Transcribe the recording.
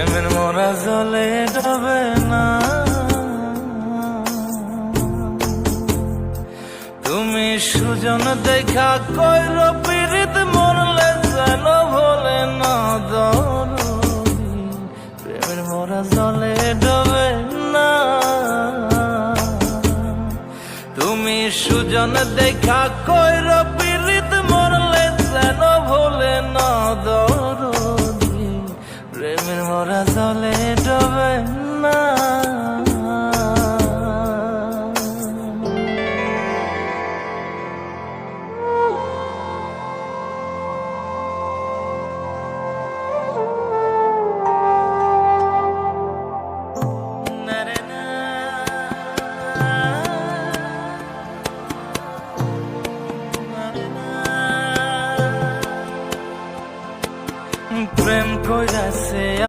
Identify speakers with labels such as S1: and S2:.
S1: প্রেমের মোরা জলে ডবে না। তুমি সুজন দেখা কইর পীড়িত মরলে যেন ভোলে না দরদি, প্রেমের মোরা জলে ডবে না। তুমি সুজন দেখা কইর পীড়িত মরলে যেন ভোলে না দরদি, প্রেমের মোরা জলে ডবে না।